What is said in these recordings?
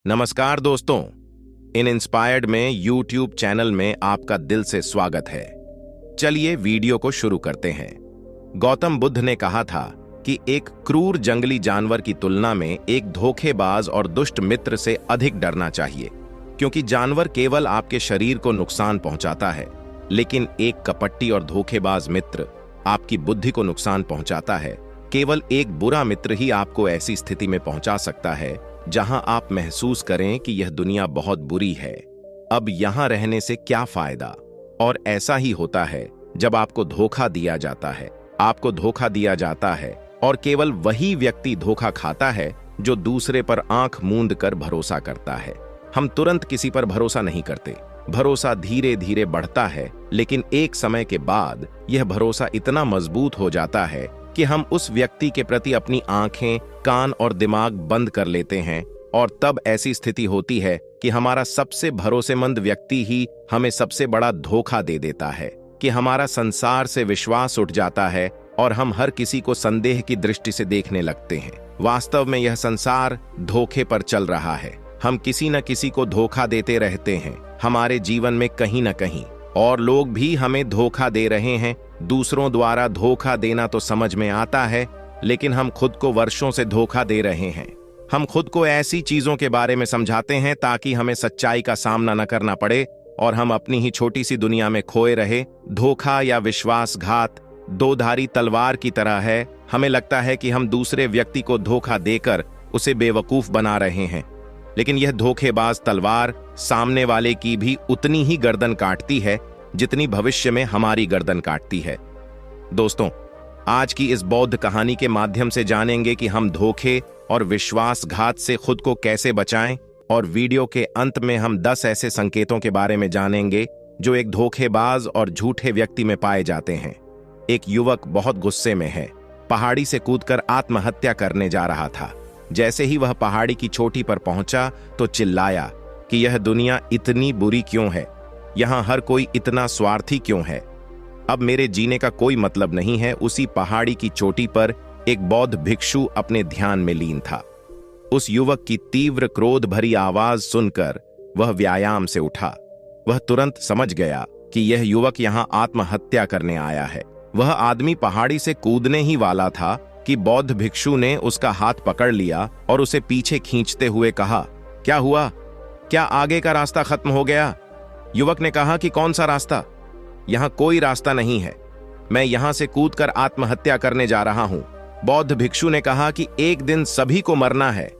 नमस्कार दोस्तों, इन इंस्पायर्ड में यूट्यूब चैनल में आपका दिल से स्वागत है। चलिए वीडियो को शुरू करते हैं। गौतम बुद्ध ने कहा था कि एक क्रूर जंगली जानवर की तुलना में एक धोखेबाज और दुष्ट मित्र से अधिक डरना चाहिए, क्योंकि जानवर केवल आपके शरीर को नुकसान पहुंचाता है, लेकिन एक कपटी और धोखेबाज मित्र आपकी बुद्धि को नुकसान पहुंचाता है। केवल एक बुरा मित्र ही आपको ऐसी स्थिति में पहुंचा सकता है जहां आप महसूस करें कि यह दुनिया बहुत बुरी है, अब यहां रहने से क्या फायदा। और ऐसा ही होता है जब आपको धोखा दिया जाता है। आपको धोखा दिया जाता है और केवल वही व्यक्ति धोखा खाता है जो दूसरे पर आंख मूंद कर भरोसा करता है। हम तुरंत किसी पर भरोसा नहीं करते। भरोसा धीरे धीरे बढ़ता है, लेकिन एक समय के बाद यह भरोसा इतना मजबूत हो जाता है कि हम उस व्यक्ति के प्रति अपनी आंखें, कान और दिमाग बंद कर लेते हैं, और तब ऐसी स्थिति होती है कि हमारा सबसे भरोसेमंद व्यक्ति ही हमें सबसे बड़ा धोखा दे देता है, कि हमारा संसार से विश्वास उठ जाता है और हम हर किसी को संदेह की दृष्टि से देखने लगते हैं। वास्तव में यह संसार धोखे पर चल रहा है। हम किसी न किसी को धोखा देते रहते हैं हमारे जीवन में कहीं न कहीं, और लोग भी हमें धोखा दे रहे हैं। दूसरों द्वारा धोखा देना तो समझ में आता है, लेकिन हम खुद को वर्षों से धोखा दे रहे हैं। हम खुद को ऐसी चीजों के बारे में समझाते हैं ताकि हमें सच्चाई का सामना न करना पड़े और हम अपनी ही छोटी सी दुनिया में खोए रहे। धोखा या विश्वासघात दो-धारी तलवार की तरह है। हमें लगता है कि हम दूसरे व्यक्ति को धोखा देकर उसे बेवकूफ बना रहे हैं, लेकिन यह धोखेबाज तलवार सामने वाले की भी उतनी ही गर्दन काटती है जितनी भविष्य में हमारी गर्दन काटती है। दोस्तों, आज की इस बौद्ध कहानी के माध्यम से जानेंगे कि हम धोखे और विश्वासघात से खुद को कैसे बचाएं, और वीडियो के अंत में हम 10 ऐसे संकेतों के बारे में जानेंगे जो एक धोखेबाज और झूठे व्यक्ति में पाए जाते हैं। एक युवक बहुत गुस्से में है। पहाड़ी से कूदकर आत्महत्या करने जा रहा था। जैसे ही वह पहाड़ी की चोटी पर पहुंचा तो चिल्लाया कि यह दुनिया इतनी बुरी क्यों है, यहां हर कोई इतना स्वार्थी क्यों है, अब मेरे जीने का कोई मतलब नहीं है। उसी पहाड़ी की चोटी पर एक बौद्ध भिक्षु अपने ध्यान में लीन था। उस युवक की तीव्र क्रोध भरी आवाज सुनकर वह व्यायाम से उठा। वह तुरंत समझ गया कि यह युवक यहां आत्महत्या करने आया है। वह आदमी पहाड़ी से कूदने ही वाला था कि बौद्ध भिक्षु ने उसका हाथ पकड़ लिया और उसे पीछे खींचते हुए कहा, क्या हुआ? क्या आगे का रास्ता खत्म हो गया? युवक ने कहा कि कौन सा रास्ता? यहां कोई रास्ता नहीं है। मैं यहां से कूदकर आत्महत्या करने जा रहा हूं। बौद्ध भिक्षु ने कहा कि एक दिन सभी को मरना है,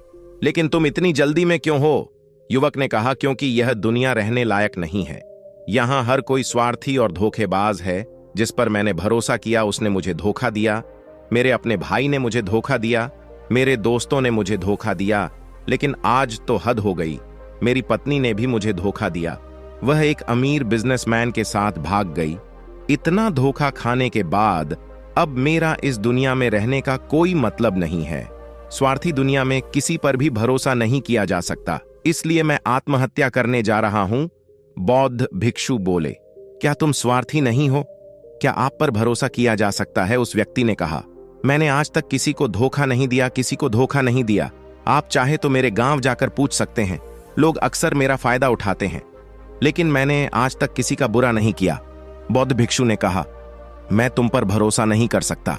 लेकिन तुम इतनी जल्दी में क्यों हो? युवक ने कहा, क्योंकि यह दुनिया रहने लायक नहीं है। यहां हर कोई स्वार्थी और धोखेबाज है। जिस पर मैंने भरोसा किया उसने मुझे धोखा दिया। मेरे अपने भाई ने मुझे धोखा दिया, मेरे दोस्तों ने मुझे धोखा दिया, लेकिन आज तो हद हो गई। मेरी पत्नी ने भी मुझे धोखा दिया। वह एक अमीर बिजनेसमैन के साथ भाग गई। इतना धोखा खाने के बाद अब मेरा इस दुनिया में रहने का कोई मतलब नहीं है। स्वार्थी दुनिया में किसी पर भी भरोसा नहीं किया जा सकता, इसलिए मैं आत्महत्या करने जा रहा हूं। बौद्ध भिक्षु बोले, क्या तुम स्वार्थी नहीं हो? क्या आप पर भरोसा किया जा सकता है? उस व्यक्ति ने कहा, मैंने आज तक किसी को धोखा नहीं दिया, किसी को धोखा नहीं दिया। आप चाहे तो मेरे गांव जाकर पूछ सकते हैं। लोग अक्सर मेरा फायदा उठाते हैं, लेकिन मैंने आज तक किसी का बुरा नहीं किया। बौद्ध भिक्षु ने कहा, मैं तुम पर भरोसा नहीं कर सकता।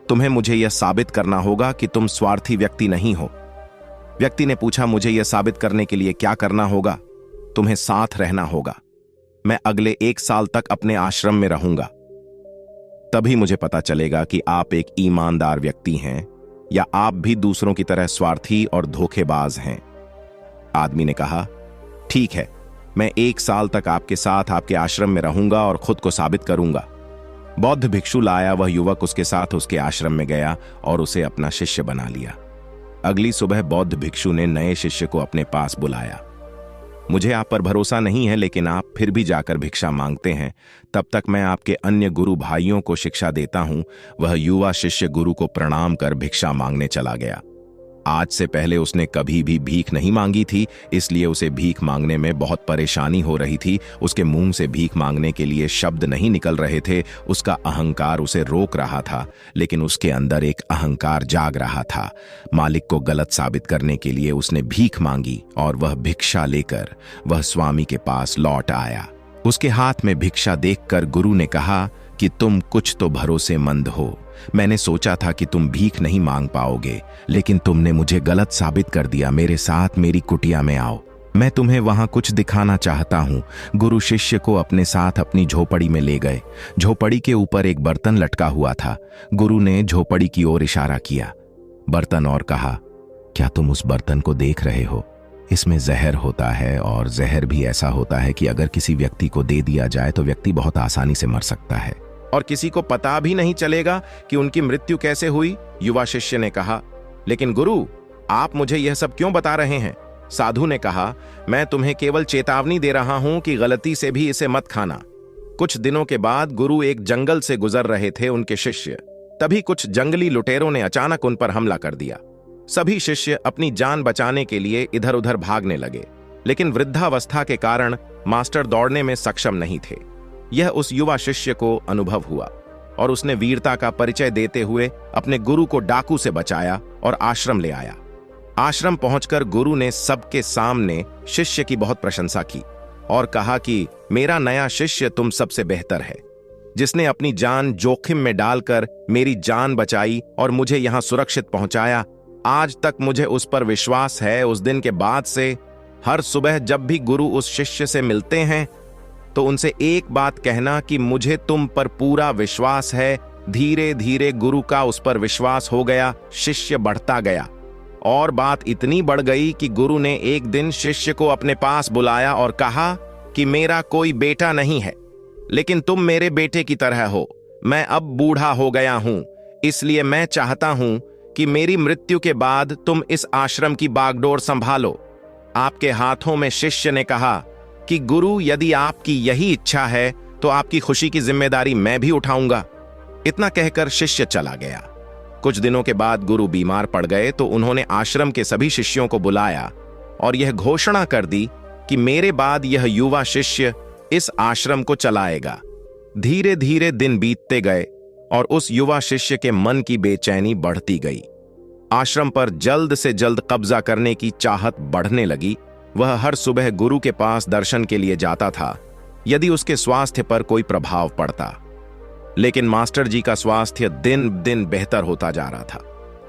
तुम्हें मुझे यह साबित करना होगा कि तुम स्वार्थी व्यक्ति नहीं हो। व्यक्ति ने पूछा, मुझे यह साबित करने के लिए क्या करना होगा? तुम्हें साथ रहना होगा। मैं अगले 1 साल तक अपने आश्रम में रहूंगा, तभी मुझे पता चलेगा कि आप एक ईमानदार व्यक्ति हैं या आप भी दूसरों की तरह स्वार्थी और धोखेबाज हैं। आदमी ने कहा, ठीक है, मैं 1 साल तक आपके साथ आपके आश्रम में रहूंगा और खुद को साबित करूंगा। बौद्ध भिक्षु लाया। वह युवक उसके साथ उसके आश्रम में गया और उसे अपना शिष्य बना लिया। अगली सुबह बौद्ध भिक्षु ने नए शिष्य को अपने पास बुलाया। मुझे आप पर भरोसा नहीं है, लेकिन आप फिर भी जाकर भिक्षा मांगते हैं। तब तक मैं आपके अन्य गुरु भाइयों को शिक्षा देता हूं। वह युवा शिष्य गुरु को प्रणाम कर भिक्षा मांगने चला गया। आज से पहले उसने कभी भी भीख नहीं मांगी थी, इसलिए उसे भीख मांगने में बहुत परेशानी हो रही थी। उसके मुंह से भीख मांगने के लिए शब्द नहीं निकल रहे थे। उसका अहंकार उसे रोक रहा था, लेकिन उसके अंदर एक अहंकार जाग रहा था। मालिक को गलत साबित करने के लिए उसने भीख मांगी और वह भिक्षा लेकर वह स्वामी के पास लौट आया। उसके हाथ में भिक्षा देखकर गुरु ने कहा कि तुम कुछ तो भरोसेमंद हो। मैंने सोचा था कि तुम भीख नहीं मांग पाओगे, लेकिन तुमने मुझे गलत साबित कर दिया। मेरे साथ मेरी कुटिया में आओ, मैं तुम्हें वहां कुछ दिखाना चाहता हूं। गुरु शिष्य को अपने साथ अपनी झोपड़ी में ले गए। झोपड़ी के ऊपर एक बर्तन लटका हुआ था। गुरु ने झोपड़ी की ओर इशारा किया, बर्तन, और कहा, क्या तुम उस बर्तन को देख रहे हो? इसमें जहर होता है, और जहर भी ऐसा होता है कि अगर किसी व्यक्ति को दे दिया जाए तो व्यक्ति बहुत आसानी से मर सकता है और किसी को पता भी नहीं चलेगा कि उनकी मृत्यु कैसे हुई। युवा शिष्य ने कहा, लेकिन गुरु, आप मुझे यह सब क्यों बता रहे हैं? साधु ने कहा, मैं तुम्हें केवल चेतावनी दे रहा हूं कि गलती से भी इसे मत खाना। कुछ दिनों के बाद गुरु एक जंगल से गुजर रहे थे। उनके शिष्य, तभी कुछ जंगली लुटेरों ने अचानक उन पर हमला कर दिया। सभी शिष्य अपनी जान बचाने के लिए इधर उधर भागने लगे, लेकिन वृद्धावस्था के कारण मास्टर दौड़ने में सक्षम नहीं थे। यह उस युवा शिष्य को अनुभव हुआ और उसने वीरता का परिचय देते हुए अपने गुरु को डाकू से बचाया और आश्रम ले आया। आश्रम पहुंचकर गुरु ने सबके सामने शिष्य की बहुत प्रशंसा की और कहा कि मेरा नया शिष्य तुम सबसे बेहतर है, जिसने अपनी जान जोखिम में डालकर मेरी जान बचाई और मुझे यहां सुरक्षित पहुंचाया। आज तक मुझे उस पर विश्वास है। उस दिन के बाद से हर सुबह जब भी गुरु उस शिष्य से मिलते हैं तो उनसे एक बात कहना कि मुझे तुम पर पूरा विश्वास है। धीरे धीरे गुरु का उस पर विश्वास हो गया। शिष्य बढ़ता गया और बात इतनी बढ़ गई कि गुरु ने एक दिन शिष्य को अपने पास बुलाया और कहा कि मेरा कोई बेटा नहीं है, लेकिन तुम मेरे बेटे की तरह हो। मैं अब बूढ़ा हो गया हूं, इसलिए मैं चाहता हूं कि मेरी मृत्यु के बाद तुम इस आश्रम की बागडोर संभालो। आपके हाथों में। शिष्य ने कहा कि गुरु, यदि आपकी यही इच्छा है तो आपकी खुशी की जिम्मेदारी मैं भी उठाऊंगा। इतना कहकर शिष्य चला गया। कुछ दिनों के बाद गुरु बीमार पड़ गए तो उन्होंने आश्रम के सभी शिष्यों को बुलाया और यह घोषणा कर दी कि मेरे बाद यह युवा शिष्य इस आश्रम को चलाएगा। धीरे धीरे दिन बीतते गए और उस युवा शिष्य के मन की बेचैनी बढ़ती गई। आश्रम पर जल्द से जल्द कब्जा करने की चाहत बढ़ने लगी। वह हर सुबह गुरु के पास दर्शन के लिए जाता था यदि उसके स्वास्थ्य पर कोई प्रभाव पड़ता, लेकिन मास्टर जी का स्वास्थ्य दिन दिन बेहतर होता जा रहा था।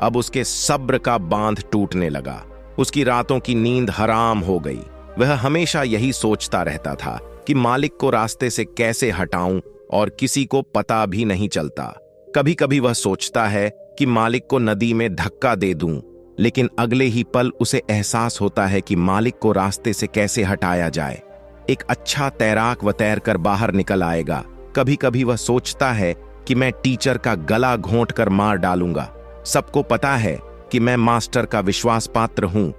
अब उसके सब्र का बांध टूटने लगा। उसकी रातों की नींद हराम हो गई। वह हमेशा यही सोचता रहता था कि मालिक को रास्ते से कैसे हटाऊं, और किसी को पता भी नहीं चलता। कभी कभी वह सोचता है कि मालिक को नदी में धक्का दे दूं, लेकिन अगले ही पल उसे एहसास होता है कि मालिक को रास्ते से कैसे हटाया जाए। एक अच्छा तैराक वह तैरकर बाहर निकल आएगा। कभी कभी वह सोचता है कि मैं टीचर का गला घोंट कर मार डालूंगा। सबको पता है कि मैं मास्टर का विश्वास पात्र हूं,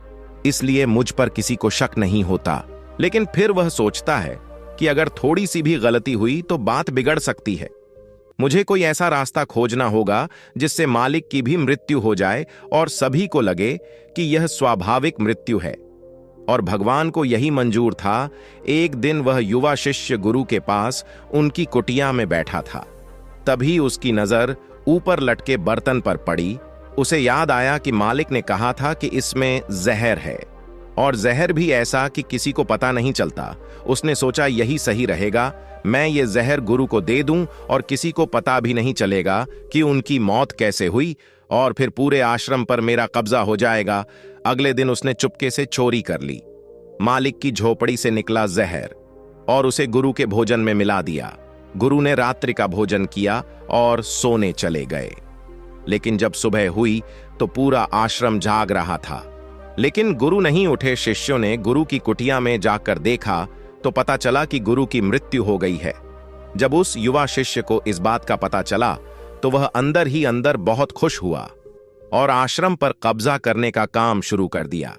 इसलिए मुझ पर किसी को शक नहीं होता। लेकिन फिर वह सोचता है कि अगर थोड़ी सी भी गलती हुई तो बात बिगड़ सकती है। मुझे कोई ऐसा रास्ता खोजना होगा जिससे मालिक की भी मृत्यु हो जाए और सभी को लगे कि यह स्वाभाविक मृत्यु है। और भगवान को यही मंजूर था। एक दिन वह युवा शिष्य गुरु के पास उनकी कुटिया में बैठा था। तभी उसकी नजर ऊपर लटके बर्तन पर पड़ी। उसे याद आया कि मालिक ने कहा था कि इसमें जहर है, और जहर भी ऐसा कि किसी को पता नहीं चलता। उसने सोचा यही सही रहेगा, मैं ये जहर गुरु को दे दूं और किसी को पता भी नहीं चलेगा कि उनकी मौत कैसे हुई, और फिर पूरे आश्रम पर मेरा कब्जा हो जाएगा। अगले दिन उसने चुपके से चोरी कर ली। मालिक की झोपड़ी से निकला जहर और उसे गुरु के भोजन में मिला दिया। गुरु ने रात्रि का भोजन किया और सोने चले गए। लेकिन जब सुबह हुई तो पूरा आश्रम जाग रहा था, लेकिन गुरु नहीं उठे। शिष्यों ने गुरु की कुटिया में जाकर देखा तो पता चला कि गुरु की मृत्यु हो गई है। जब उस युवा शिष्य को इस बात का पता चला तो वह अंदर ही अंदर बहुत खुश हुआ और आश्रम पर कब्जा करने का काम शुरू कर दिया।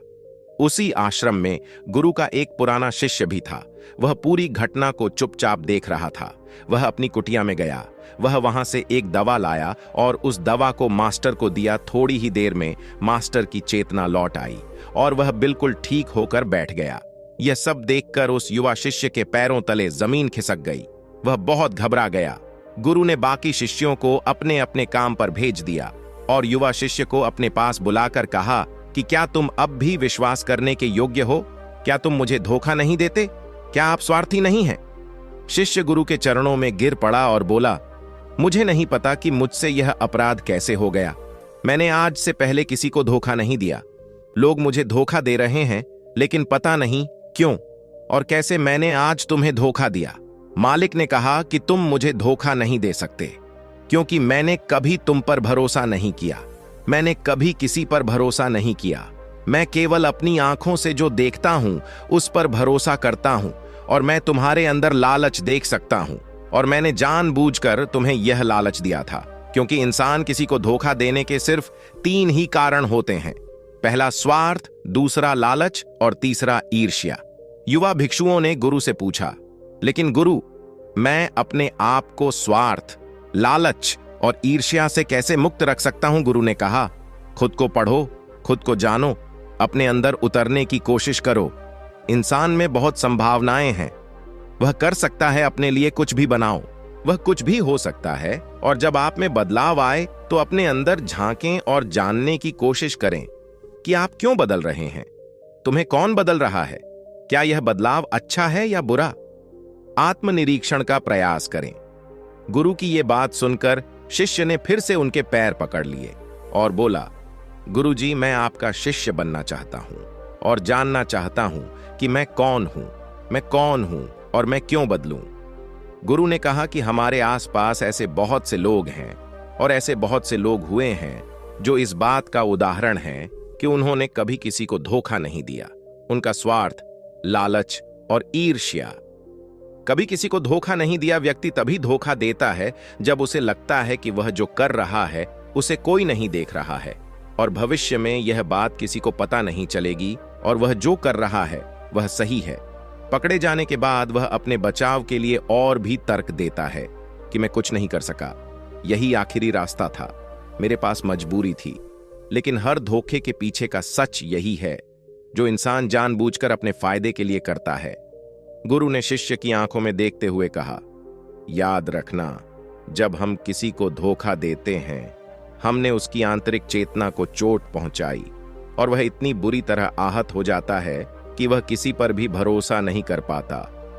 उसी आश्रम में गुरु का एक पुराना शिष्य भी था। वह पूरी घटना को चुपचाप देख रहा था। वह अपनी कुटिया में गया। वह वहां से एक दवा लाया और उस दवा को मास्टर को दिया। थोड़ी ही देर में मास्टर की चेतना लौट आई और वह बिल्कुल ठीक होकर बैठ गया। यह सब देखकर उस युवा शिष्य के पैरों तले जमीन खिसक गई। वह बहुत घबरा गया। गुरु ने बाकी शिष्यों को अपने अपने काम पर भेज दिया और युवा शिष्य को अपने पास बुलाकर कहा कि क्या तुम अब भी विश्वास करने के योग्य हो? क्या तुम मुझे धोखा नहीं देते? क्या आप स्वार्थी नहीं हैं? शिष्य गुरु के चरणों में गिर पड़ा और बोला, मुझे नहीं पता कि मुझसे यह अपराध कैसे हो गया। मैंने आज से पहले किसी को धोखा नहीं दिया। लोग मुझे धोखा दे रहे हैं, लेकिन पता नहीं क्यों और कैसे मैंने आज तुम्हें धोखा दिया। मालिक ने कहा कि तुम मुझे धोखा नहीं दे सकते, क्योंकि मैंने कभी तुम पर भरोसा नहीं किया। मैंने कभी किसी पर भरोसा नहीं किया। मैं केवल अपनी आंखों से जो देखता हूं उस पर भरोसा करता हूं और मैं तुम्हारे अंदर लालच देख सकता हूं और मैंने जानबूझकर तुम्हें यह लालच दिया था, क्योंकि इंसान किसी को धोखा देने के सिर्फ 3 ही कारण होते हैं। पहला स्वार्थ, दूसरा लालच और तीसरा ईर्ष्या। युवा भिक्षुओं ने गुरु से पूछा, लेकिन गुरु, मैं अपने आप को स्वार्थ, लालच और ईर्ष्या से कैसे मुक्त रख सकता हूं? गुरु ने कहा, खुद को पढ़ो, खुद को जानो, अपने अंदर उतरने की कोशिश करो। इंसान में बहुत संभावनाएं हैं। वह कर सकता है, अपने लिए कुछ भी बनाओ। वह कुछ भी हो सकता है और जब आप में बदलाव आए तो अपने अंदर झांकें और जानने की कोशिश करें कि आप क्यों बदल रहे हैं। तुम्हें कौन बदल रहा है? क्या यह बदलाव अच्छा है या बुरा? आत्मनिरीक्षण का प्रयास करें। गुरु की यह बात सुनकर शिष्य ने फिर से उनके पैर पकड़ लिए और बोला, गुरुजी, मैं आपका शिष्य बनना चाहता हूं और जानना चाहता हूं कि मैं कौन हूं और मैं क्यों बदलूं। गुरु ने कहा कि हमारे आसपास ऐसे बहुत से लोग हैं और ऐसे बहुत से लोग हुए हैं जो इस बात का उदाहरण हैं कि उन्होंने कभी किसी को धोखा नहीं दिया। उनका स्वार्थ, लालच और ईर्ष्या। कभी किसी को धोखा नहीं दिया व्यक्ति तभी धोखा देता है जब उसे लगता है कि वह जो कर रहा है उसे कोई नहीं देख रहा है और भविष्य में यह बात किसी को पता नहीं चलेगी और वह जो कर रहा है वह सही है। पकड़े जाने के बाद वह अपने बचाव के लिए और भी तर्क देता है कि मैं कुछ नहीं कर सका, यही आखिरी रास्ता था, मेरे पास मजबूरी थी। लेकिन हर धोखे के पीछे का सच यही है जो इंसान जानबूझकर अपने फायदे के लिए करता है। गुरु ने शिष्य की आंखों में देखते हुए कहा, याद रखना, जब हम किसी को धोखा देते हैं हमने उसकी आंतरिक चेतना को चोट पहुंचाई और वह इतनी बुरी तरह आहत हो जाता है कि वह किसी पर भी भरोसा नहीं कर पाता।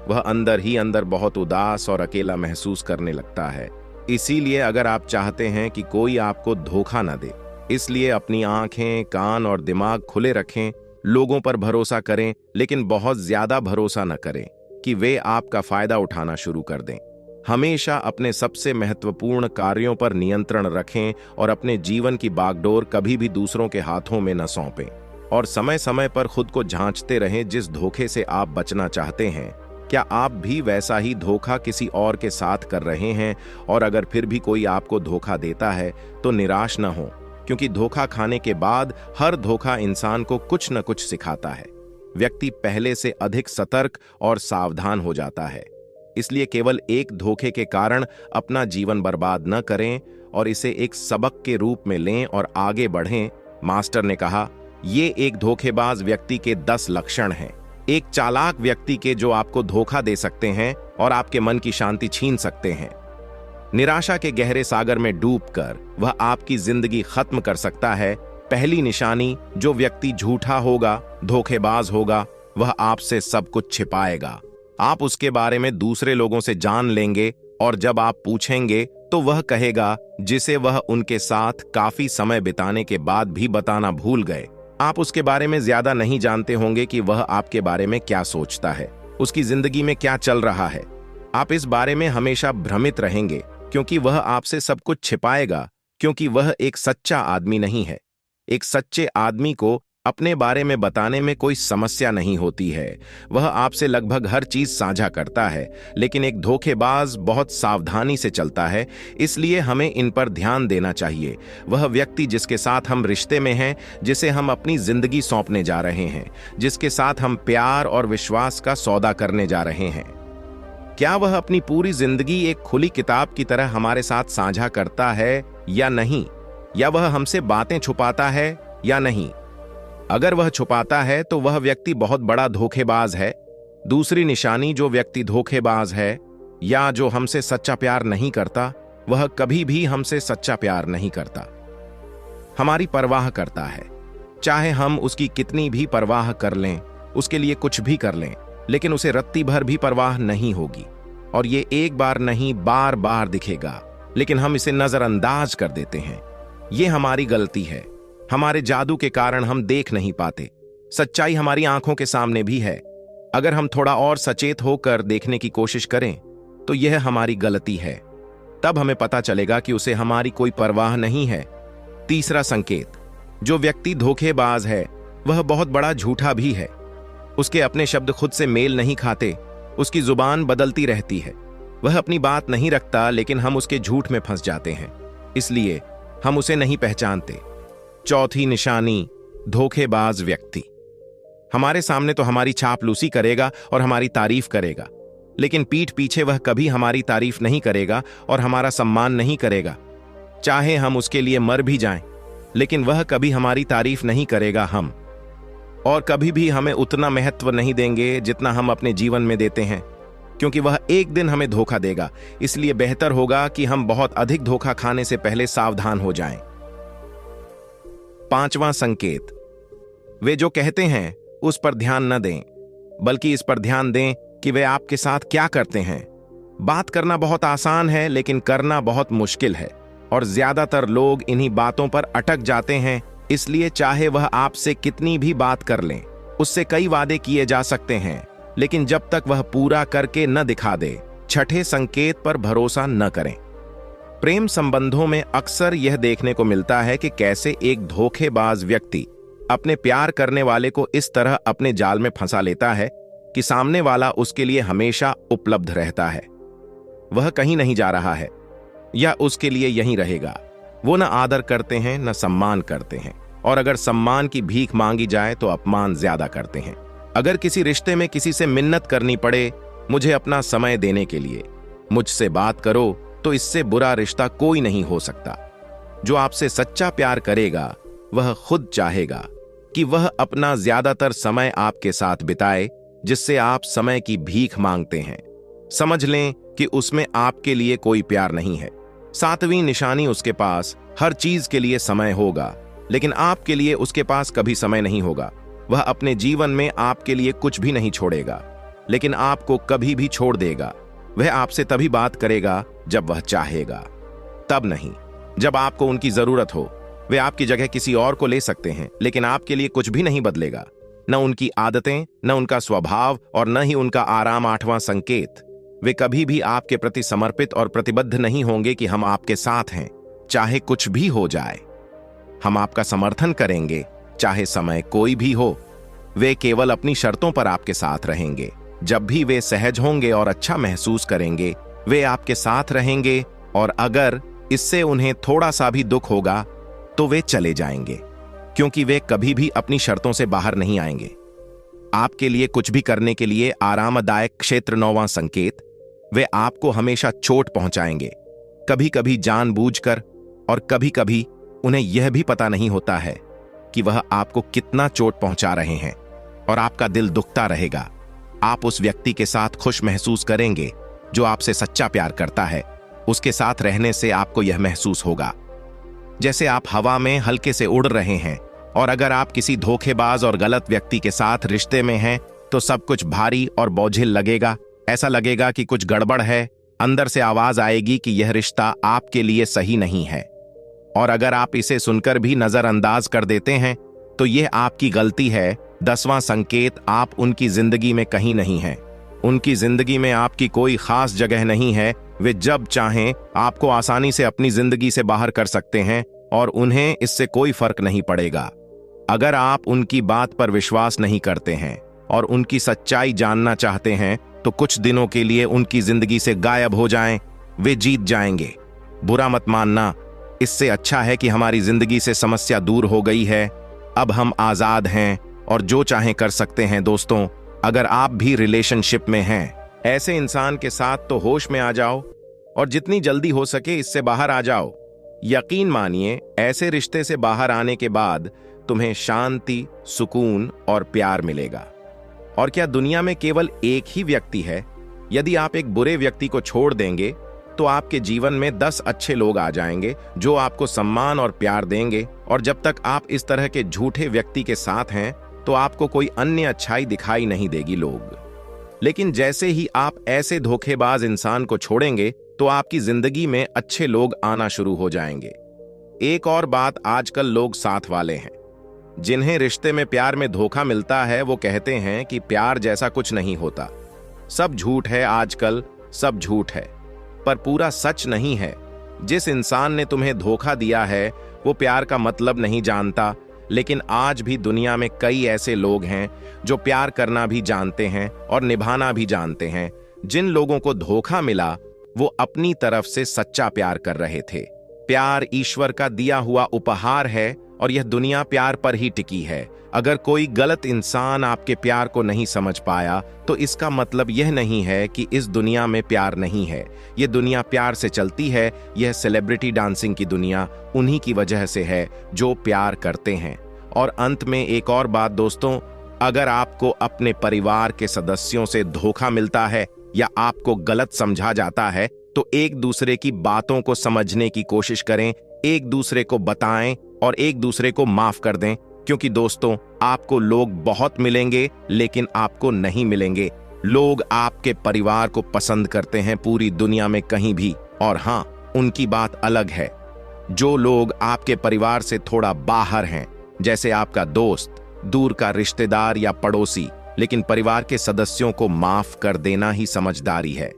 वह अंदर ही अंदर बहुत उदास और अकेला महसूस करने लगता है। इसीलिए अगर आप चाहते हैं कि कोई आपको धोखा न दे, इसलिए अपनी आंखें, कान और दिमाग खुले रखें। लोगों पर भरोसा करें, लेकिन बहुत ज्यादा भरोसा न करें कि वे आपका फायदा उठाना शुरू कर दें। हमेशा अपने सबसे महत्वपूर्ण कार्यों पर नियंत्रण रखें और अपने जीवन की बागडोर कभी भी दूसरों के हाथों में न सौंपें और समय समय पर खुद को जांचते रहें। जिस धोखे से आप बचना चाहते हैं, क्या आप भी वैसा ही धोखा किसी और के साथ कर रहे हैं? और अगर फिर भी कोई आपको धोखा देता है तो निराश न हो, क्योंकि धोखा खाने के बाद हर धोखा इंसान को कुछ न कुछ सिखाता है। व्यक्ति पहले से अधिक सतर्क और सावधान हो जाता है। इसलिए केवल एक धोखे के कारण अपना जीवन बर्बाद न करें और इसे एक सबक के रूप में लें और आगे बढ़ें। मास्टर ने कहा, ये एक धोखेबाज व्यक्ति के 10 लक्षण हैं, एक चालाक व्यक्ति के जो आपको धोखा दे सकते हैं और आपके मन की शांति छीन सकते हैं। निराशा के गहरे सागर में डूबकर वह आपकी जिंदगी खत्म कर सकता है। पहली निशानी, जो व्यक्ति झूठा होगा, धोखेबाज होगा, वह आपसे सब कुछ छिपाएगा। आप उसके बारे में दूसरे लोगों से जान लेंगे और जब आप पूछेंगे तो वह कहेगा जिसे वह उनके साथ काफी समय बिताने के बाद भी बताना भूल गए। आप उसके बारे में ज्यादा नहीं जानते होंगे कि वह आपके बारे में क्या सोचता है, उसकी जिंदगी में क्या चल रहा है। आप इस बारे में हमेशा भ्रमित रहेंगे क्योंकि वह आपसे सब कुछ छिपाएगा, क्योंकि वह एक सच्चा आदमी नहीं है। एक सच्चे आदमी को अपने बारे में बताने में कोई समस्या नहीं होती है। वह आपसे लगभग हर चीज साझा करता है, लेकिन एक धोखेबाज बहुत सावधानी से चलता है, इसलिए हमें इन पर ध्यान देना चाहिए। वह व्यक्ति जिसके साथ हम रिश्ते में हैं, जिसे हम अपनी जिंदगी सौंपने जा रहे हैं, जिसके साथ हम प्यार और विश्वास का सौदा करने जा रहे हैं, क्या वह अपनी पूरी जिंदगी एक खुली किताब की तरह हमारे साथ साझा करता है या नहीं? या वह हमसे बातें छुपाता है या नहीं? अगर वह छुपाता है तो वह व्यक्ति बहुत बड़ा धोखेबाज है। दूसरी निशानी, जो व्यक्ति धोखेबाज है या जो हमसे सच्चा प्यार नहीं करता, वह कभी भी हमसे सच्चा प्यार नहीं करता। हमारी परवाह करता है, चाहे हम उसकी कितनी भी परवाह कर लें, उसके लिए कुछ भी कर लें, लेकिन उसे रत्ती भर भी परवाह नहीं होगी। और ये एक बार नहीं, बार बार दिखेगा, लेकिन हम इसे नजरअंदाज कर देते हैं। ये हमारी गलती है। हमारे जादू के कारण हम देख नहीं पाते। सच्चाई हमारी आंखों के सामने भी है। अगर हम थोड़ा और सचेत होकर देखने की कोशिश करें तो यह हमारी गलती है। तब हमें पता चलेगा कि उसे हमारी कोई परवाह नहीं है। तीसरा संकेत, जो व्यक्ति धोखेबाज है वह बहुत बड़ा झूठा भी है। उसके अपने शब्द खुद से मेल नहीं खाते, उसकी जुबान बदलती रहती है। वह अपनी बात नहीं रखता, लेकिन हम उसके झूठ में फंस जाते हैं, इसलिए हम उसे नहीं पहचानते। चौथी निशानी, धोखेबाज व्यक्ति हमारे सामने तो हमारी चापलूसी करेगा और हमारी तारीफ करेगा, लेकिन पीठ पीछे वह कभी हमारी तारीफ नहीं करेगा और हमारा सम्मान नहीं करेगा। चाहे हम उसके लिए मर भी जाएं, लेकिन वह कभी हमारी तारीफ नहीं करेगा। हम और कभी भी हमें उतना महत्व नहीं देंगे जितना हम अपने जीवन में देते हैं, क्योंकि वह एक दिन हमें धोखा देगा। इसलिए बेहतर होगा कि हम बहुत अधिक धोखा खाने से पहले सावधान हो जाएं। पांचवां संकेत, वे जो कहते हैं उस पर ध्यान न दें, बल्कि इस पर ध्यान दें कि वे आपके साथ क्या करते हैं। बात करना बहुत आसान है, लेकिन करना बहुत मुश्किल है, और ज्यादातर लोग इन्हीं बातों पर अटक जाते हैं। इसलिए चाहे वह आपसे कितनी भी बात कर लें, उससे कई वादे किए जा सकते हैं, लेकिन जब तक वह पूरा करके न दिखा दे, छठे संकेत पर भरोसा न करें। प्रेम संबंधों में अक्सर यह देखने को मिलता है कि कैसे एक धोखेबाज व्यक्ति अपने प्यार करने वाले को इस तरह अपने जाल में फंसा लेता है कि सामने वाला उसके लिए हमेशा उपलब्ध रहता है। वह कहीं नहीं जा रहा है या उसके लिए यहीं रहेगा। वो न आदर करते हैं न सम्मान करते हैं, और अगर सम्मान की भीख मांगी जाए तो अपमान ज्यादा करते हैं। अगर किसी रिश्ते में किसी से मिन्नत करनी पड़े, मुझे अपना समय देने के लिए, मुझसे बात करो, तो इससे बुरा रिश्ता कोई नहीं हो सकता। जो आपसे सच्चा प्यार करेगा वह खुद चाहेगा कि वह अपना ज्यादातर समय आपके साथ बिताए, जिससे आप समय की भीख मांगते हैं। समझ लें कि उसमें आपके लिए कोई प्यार नहीं है। सातवीं निशानी, उसके पास हर चीज के लिए समय होगा, लेकिन आपके लिए उसके पास कभी समय नहीं होगा। वह अपने जीवन में आपके लिए कुछ भी नहीं छोड़ेगा, लेकिन आपको कभी भी छोड़ देगा। वह आपसे तभी बात करेगा जब वह चाहेगा, तब नहीं जब आपको उनकी जरूरत हो। वे आपकी जगह किसी और को ले सकते हैं, लेकिन आपके लिए कुछ भी नहीं बदलेगा, न उनकी आदतें, न उनका स्वभाव, और न ही उनका आराम। आठवां संकेत, वे कभी भी आपके प्रति समर्पित और प्रतिबद्ध नहीं होंगे कि हम आपके साथ हैं, चाहे कुछ भी हो जाए। हम आपका समर्थन करेंगे, चाहे समय कोई भी हो। वे केवल अपनी शर्तों पर आपके साथ रहेंगे। जब भी वे सहज होंगे और अच्छा महसूस करेंगे, वे आपके साथ रहेंगे, और अगर इससे उन्हें थोड़ा सा भी दुख होगा तो वे चले जाएंगे, क्योंकि वे कभी भी अपनी शर्तों से बाहर नहीं आएंगे। आपके लिए कुछ भी करने के लिए आरामदायक क्षेत्र। नौवां संकेत, वे आपको हमेशा चोट पहुंचाएंगे, कभी कभी जानबूझकर, और कभी कभी उन्हें यह भी पता नहीं होता है कि वह आपको कितना चोट पहुंचा रहे हैं, और आपका दिल दुखता रहेगा। आप उस व्यक्ति के साथ खुश महसूस करेंगे जो आपसे सच्चा प्यार करता है। उसके साथ रहने से आपको यह महसूस होगा जैसे आप हवा में हल्के से उड़ रहे हैं, और अगर आप किसी धोखेबाज और गलत व्यक्ति के साथ रिश्ते में हैं तो सब कुछ भारी और बोझिल लगेगा। ऐसा लगेगा कि कुछ गड़बड़ है। अंदर से आवाज आएगी कि यह रिश्ता आपके लिए सही नहीं है, और अगर आप इसे सुनकर भी नजरअंदाज कर देते हैं तो यह आपकी गलती है। 10वां संकेत, आप उनकी जिंदगी में कहीं नहीं हैं। उनकी जिंदगी में आपकी कोई खास जगह नहीं है। वे जब चाहें आपको आसानी से अपनी जिंदगी से बाहर कर सकते हैं, और उन्हें इससे कोई फर्क नहीं पड़ेगा। अगर आप उनकी बात पर विश्वास नहीं करते हैं और उनकी सच्चाई जानना चाहते हैं तो कुछ दिनों के लिए उनकी जिंदगी से गायब हो जाएं, वे जीत जाएंगे। बुरा मत मानना, इससे अच्छा है कि हमारी जिंदगी से समस्या दूर हो गई है, अब हम आजाद हैं और जो चाहें कर सकते हैं। दोस्तों, अगर आप भी रिलेशनशिप में हैं, ऐसे इंसान के साथ तो होश में आ जाओ और जितनी जल्दी हो सके इससे बाहर आ जाओ। यकीन मानिए, ऐसे रिश्ते से बाहर आने के बाद तुम्हें शांति, सुकून और प्यार मिलेगा। और क्या दुनिया में केवल एक ही व्यक्ति है? यदि आप एक बुरे व्यक्ति को छोड़ देंगे तो आपके जीवन में 10 अच्छे लोग आ जाएंगे जो आपको सम्मान और प्यार देंगे। और जब तक आप इस तरह के झूठे व्यक्ति के साथ हैं तो आपको कोई अन्य अच्छाई दिखाई नहीं देगी लोग। लेकिन जैसे ही आप ऐसे धोखेबाज इंसान को छोड़ेंगे तो आपकी जिंदगी में अच्छे लोग आना शुरू हो जाएंगे। एक और बात, आजकल लोग साथ वाले हैं। जिन्हें रिश्ते में प्यार में धोखा मिलता है वो कहते हैं कि प्यार जैसा कुछ नहीं होता, सब झूठ है, आजकल सब झूठ है। पर पूरा सच नहीं है। जिस इंसान ने तुम्हें धोखा दिया है वो प्यार का मतलब नहीं जानता, लेकिन आज भी दुनिया में कई ऐसे लोग हैं जो प्यार करना भी जानते हैं और निभाना भी जानते हैं। जिन लोगों को धोखा मिला वो अपनी तरफ से सच्चा प्यार कर रहे थे। प्यार ईश्वर का दिया हुआ उपहार है और यह दुनिया प्यार पर ही टिकी है। अगर कोई गलत इंसान आपके प्यार को नहीं समझ पाया तो इसका मतलब यह नहीं है कि इस दुनिया में प्यार नहीं है। यह दुनिया प्यार से चलती है। यह सेलिब्रिटी डांसिंग की दुनिया उन्हीं की वजह से है जो प्यार करते हैं। और अंत में एक और बात दोस्तों, अगर आपको अपने परिवार के सदस्यों से धोखा मिलता है या आपको गलत समझा जाता है तो एक दूसरे की बातों को समझने की कोशिश करें, एक दूसरे को बताएं और एक दूसरे को माफ कर दें। क्योंकि दोस्तों, आपको लोग बहुत मिलेंगे लेकिन आपको नहीं मिलेंगे। लोग आपके परिवार को पसंद करते हैं पूरी दुनिया में कहीं भी। और हाँ, उनकी बात अलग है। जो लोग आपके परिवार से थोड़ा बाहर हैं, जैसे आपका दोस्त, दूर का रिश्तेदार या पड़ोसी, लेकिन परिवार के सदस्यों को माफ कर देना ही समझदारी है।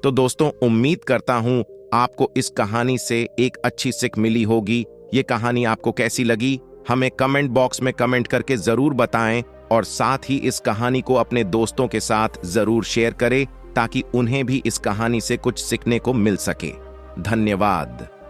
तो दोस्तों, उम्मीद करता हूं आपको इस कहानी से एक अच्छी सीख मिली होगी। ये कहानी आपको कैसी लगी हमें कमेंट बॉक्स में कमेंट करके जरूर बताएं और साथ ही इस कहानी को अपने दोस्तों के साथ जरूर शेयर करें ताकि उन्हें भी इस कहानी से कुछ सीखने को मिल सके। धन्यवाद।